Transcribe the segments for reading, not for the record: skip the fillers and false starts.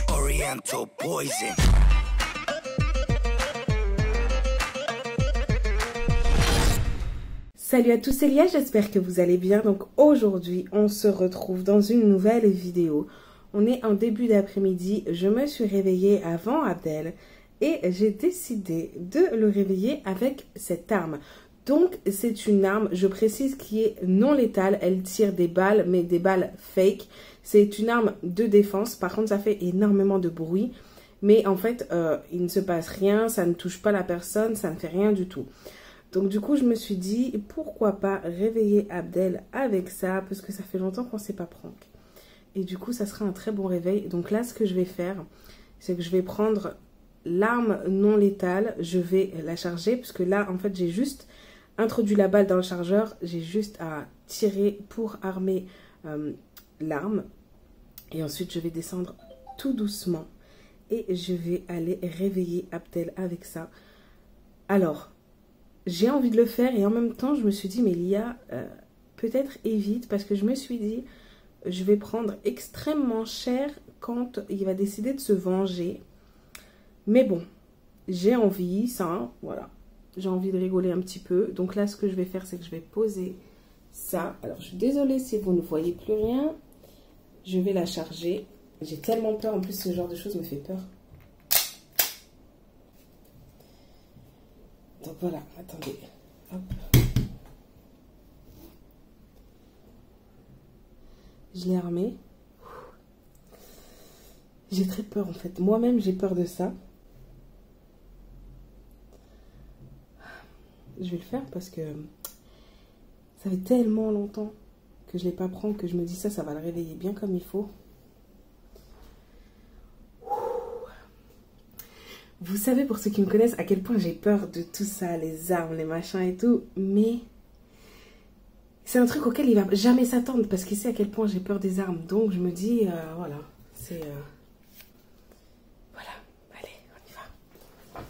Oriental poison. Salut à tous, c'est Lia, j'espère que vous allez bien. Donc aujourd'hui, on se retrouve dans une nouvelle vidéo. On est en début d'après-midi, je me suis réveillée avant Abdel et j'ai décidé de le réveiller avec cette arme. Donc c'est une arme, je précise, qui est non létale, elle tire des balles, mais des balles fake. C'est une arme de défense, par contre ça fait énormément de bruit. Mais en fait, il ne se passe rien, ça ne touche pas la personne, ça ne fait rien du tout. Donc du coup, je me suis dit, pourquoi pas réveiller Abdel avec ça, parce que ça fait longtemps qu'on ne sait pas prank. Et du coup, ça sera un très bon réveil. Donc là, ce que je vais faire, c'est que je vais prendre l'arme non létale, je vais la charger, parce que là, en fait, j'ai juste introduit la balle dans le chargeur, j'ai juste à tirer pour armer l'arme. Et ensuite, je vais descendre tout doucement et je vais aller réveiller Abdel avec ça. Alors, j'ai envie de le faire et en même temps, je me suis dit, mais Lia, peut-être évite, parce que je me suis dit, je vais prendre extrêmement cher quand il va décider de se venger. Mais bon, j'ai envie, ça, voilà. J'ai envie de rigoler un petit peu. Donc là, ce que je vais faire, c'est que je vais poser ça. Alors, je suis désolée si vous ne voyez plus rien. Je vais la charger. J'ai tellement peur. En plus, ce genre de choses me fait peur. Donc voilà, attendez. Hop. Je l'ai armée. J'ai très peur en fait. Moi-même, j'ai peur de ça. Je vais le faire parce que ça fait tellement longtemps que je ne l'ai pas pris que je me dis ça va le réveiller bien comme il faut. Vous savez, pour ceux qui me connaissent, à quel point j'ai peur de tout ça, les armes, les machins et tout. Mais c'est un truc auquel il va jamais s'attendre parce qu'il sait à quel point j'ai peur des armes. Donc je me dis, voilà, c'est... Voilà, allez, on y va. Oh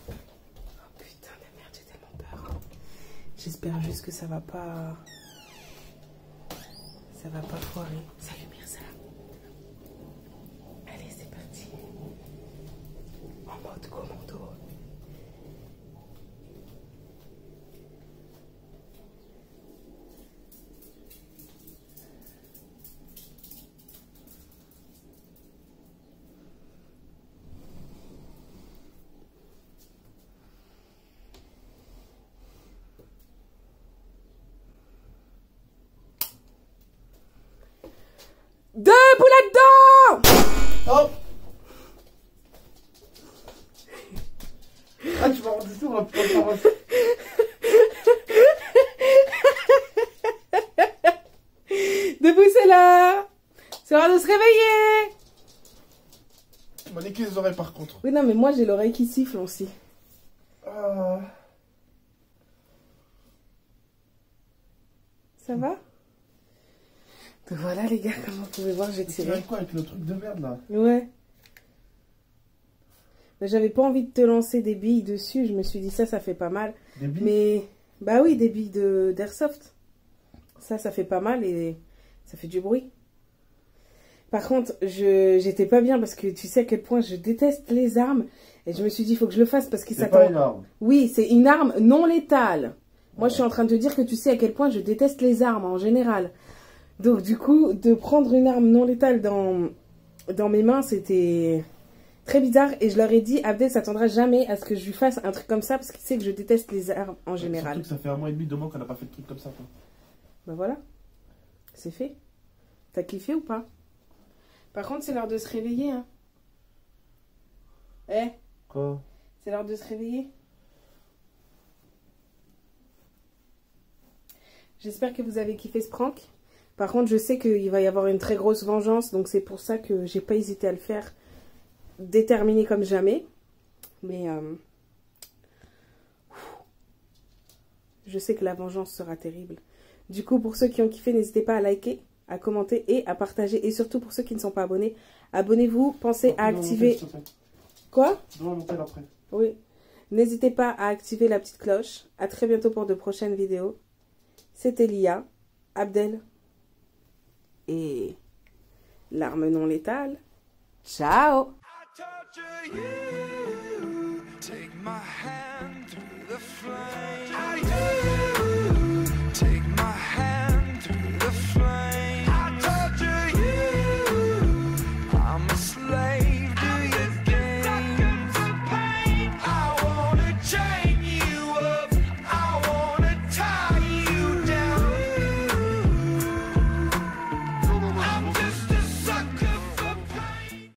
putain de merde, j'ai tellement peur. J'espère juste que ça va pas foirer. Salut Mirza. Allez, c'est parti. En mode commando. Debout là-dedans! Oh! Ah, tu m'as rendu sourd là, putain de parole. Debout, c'est là! C'est l'heure de se réveiller! Tu m'as niqué les oreilles par contre. Oui, non, mais moi j'ai l'oreille qui siffle aussi. Ça va? Donc voilà les gars, comme vous pouvez voir, j'ai tiré. Tu fais quoi avec le truc de merde là? Ouais. Mais j'avais pas envie de te lancer des billes dessus, je me suis dit ça fait pas mal. Des billes? Mais, bah oui, des billes d'airsoft. Ça fait pas mal et ça fait du bruit. Par contre, j'étais pas bien parce que tu sais à quel point je déteste les armes. Et je me suis dit, il faut que je le fasse parce qu'il s'attend. C'est pas une arme. Oui, c'est une arme non létale. Moi, je suis en train de te dire que tu sais à quel point je déteste les armes en général. Donc, du coup, de prendre une arme non létale dans mes mains, c'était très bizarre. Et je leur ai dit, Abdel s'attendra jamais à ce que je lui fasse un truc comme ça parce qu'il sait que je déteste les armes en général. Surtout que ça fait 1 mois et demi, 2 mois qu'on n'a pas fait de truc comme ça. Quoi. Ben voilà, c'est fait. T'as kiffé ou pas? Par contre, c'est l'heure de se réveiller, hein. Eh? Quoi? C'est l'heure de se réveiller. J'espère que vous avez kiffé ce prank. Par contre, je sais qu'il va y avoir une très grosse vengeance. Donc, c'est pour ça que j'ai pas hésité à le faire. Déterminé comme jamais. Mais je sais que la vengeance sera terrible. Du coup, pour ceux qui ont kiffé, n'hésitez pas à liker, à commenter et à partager. Et surtout, pour ceux qui ne sont pas abonnés, abonnez-vous. Pensez à activer... Quoi? Je dois monter après. Oui. N'hésitez pas à activer la petite cloche. À très bientôt pour de prochaines vidéos. C'était Lia, Abdel et l'arme non létale. Ciao! Take my hand through the flame.